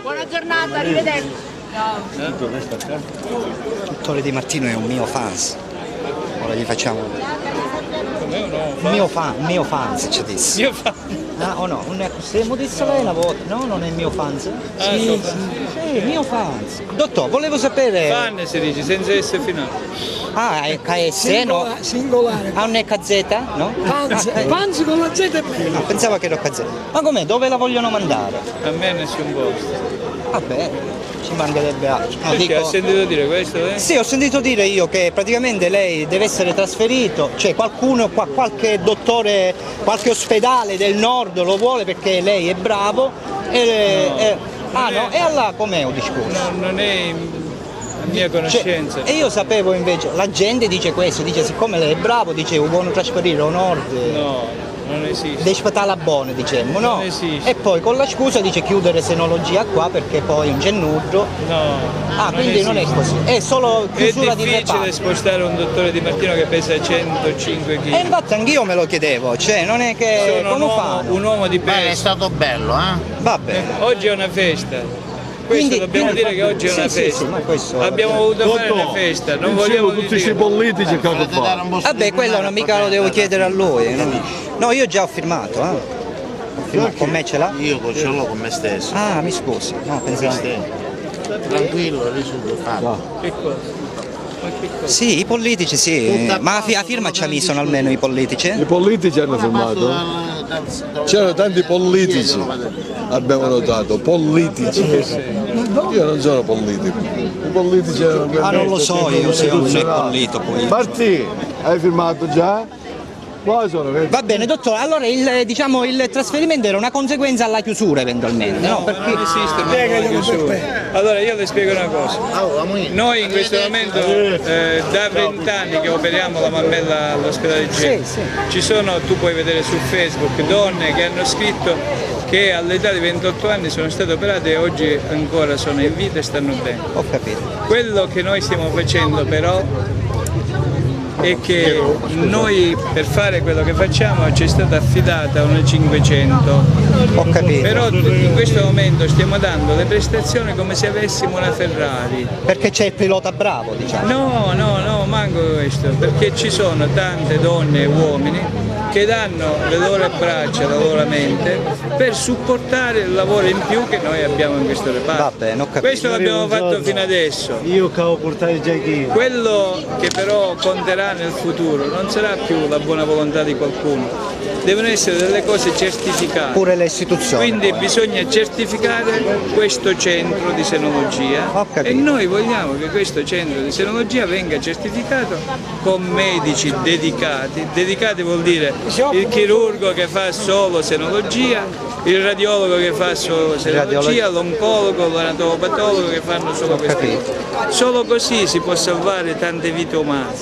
Buona giornata, arrivederci. Dottore Di Martino è un mio fans. Ora gli facciamo. Mio fans ci disse. Mio fan. Ah, o no? Non è così, mo disse lei una volta. No, non è mio fans. Sì, mio fans. Dottore, volevo sapere. Fan si dice, senza S finale. Ah, è KS, no? Singolare. Ah, non è KZ? No? Panzi con la Z e B. No, pensavo che era KZ. Ma com'è? Dove la vogliono mandare? A me nessun posto. Vabbè, ci mancherebbe altro. No, Perché ha sentito dire questo? Sì, ho sentito dire io che praticamente lei deve essere trasferito, cioè qualcuno, qualche dottore, qualche ospedale del nord lo vuole perché lei è bravo e no? E allora com'è un discorso? No, non è a mia conoscenza. E io sapevo invece, la gente dice questo, dice siccome lei è bravo, dice vuole trasferire al nord. No, non esiste. Dei spatala buone diciamo, no? Non esiste. E poi con la scusa dice chiudere senologia qua perché poi non c'è nudo. No. Ah, quindi non è così, è solo È chiusura di difficile reparto. spostare un dottore Di Martino che pesa 105 kg. E infatti anch'io me lo chiedevo, cioè non è che Sono come fanno? un uomo di Beh, è peso. stato bello, eh? Vabbè. Oggi è una festa. Questo dobbiamo dire che oggi è una festa. Sì, ma questo Abbiamo voluto fare una festa, non vogliamo tutti dire. questi politici che hanno fatto. Vabbè, quello non mica lo devo chiedere a lui. No, io già ho firmato, Ho firmato. Con me ce l'ha? Io ce l'ho con me stesso. Ah, mi scusi, no, pensavo. Tranquillo, risultato fatto. Che cosa? Ma che cosa? Sì, i politici sì, ma a firma ci avvisano almeno i politici? I politici hanno firmato? C'erano tanti politici, abbiamo notato, politici. Io non sono politico. I politici erano Ah, non lo so, io se non è pollito poi. Martì, hai firmato già? Qua sono, vedi? Va bene, dottore, allora il trasferimento era una conseguenza alla chiusura eventualmente, no? Perché Non esiste mai una chiusura. Allora io le spiego una cosa. Noi in questo momento da 20 anni che operiamo la mammella all'ospedale G, ci sono, tu puoi vedere su Facebook, donne che hanno scritto che all'età di 28 anni sono state operate e oggi ancora sono in vita e stanno bene. ho capito. Quello che noi stiamo facendo però è che noi per fare quello che facciamo ci è stata affidata una 500, Ho capito. però in questo momento stiamo dando le prestazioni come se avessimo una Ferrari. Perché c'è il pilota bravo, diciamo. No, manco questo, perché ci sono tante donne e uomini che danno le loro braccia, la loro mente per supportare il lavoro in più che noi abbiamo in questo reparto. Va bene, ho capito. Questo l'abbiamo fatto fino adesso. Io che ho portato già qui. Quello che però conterà nel futuro non sarà più la buona volontà di qualcuno, devono essere delle cose certificate. Pure le istituzioni. Quindi bisogna certificare questo centro di senologia Ho capito. e noi vogliamo che questo centro di senologia venga certificato con medici dedicati. Dedicati vuol dire il chirurgo che fa solo senologia, il radiologo che fa solo senologia, l'oncologo, l'anatomopatologo che fanno solo questo. Solo così si può salvare tante vite umane.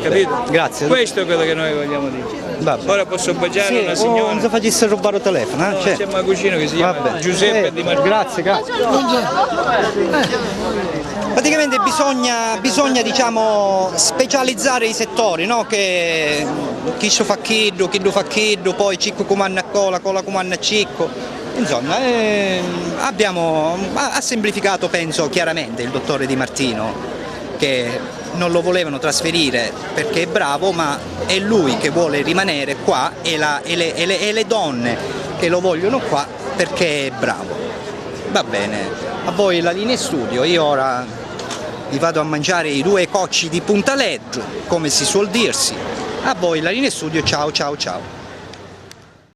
Capito? Grazie. Questo è quello che noi vogliamo dire. Vabbè. Ora posso baciare Sì, una signora. non si facesse rubare il telefono, No, Cioè. c'è un cucino che si chiama Vabbè. Giuseppe Di Martino. Grazie. Praticamente bisogna diciamo specializzare i settori, no? Che chi fa chiddo, poi cicco comanna cola comanna cicco. Insomma, ha semplificato penso chiaramente il dottore Di Martino che non lo volevano trasferire perché è bravo, ma è lui che vuole rimanere qua e le donne che lo vogliono qua perché è bravo. Va bene, a voi la linea studio, io ora vi vado a mangiare i 2 cocci di puntaleggio, come si suol dirsi. A voi la linea studio, ciao.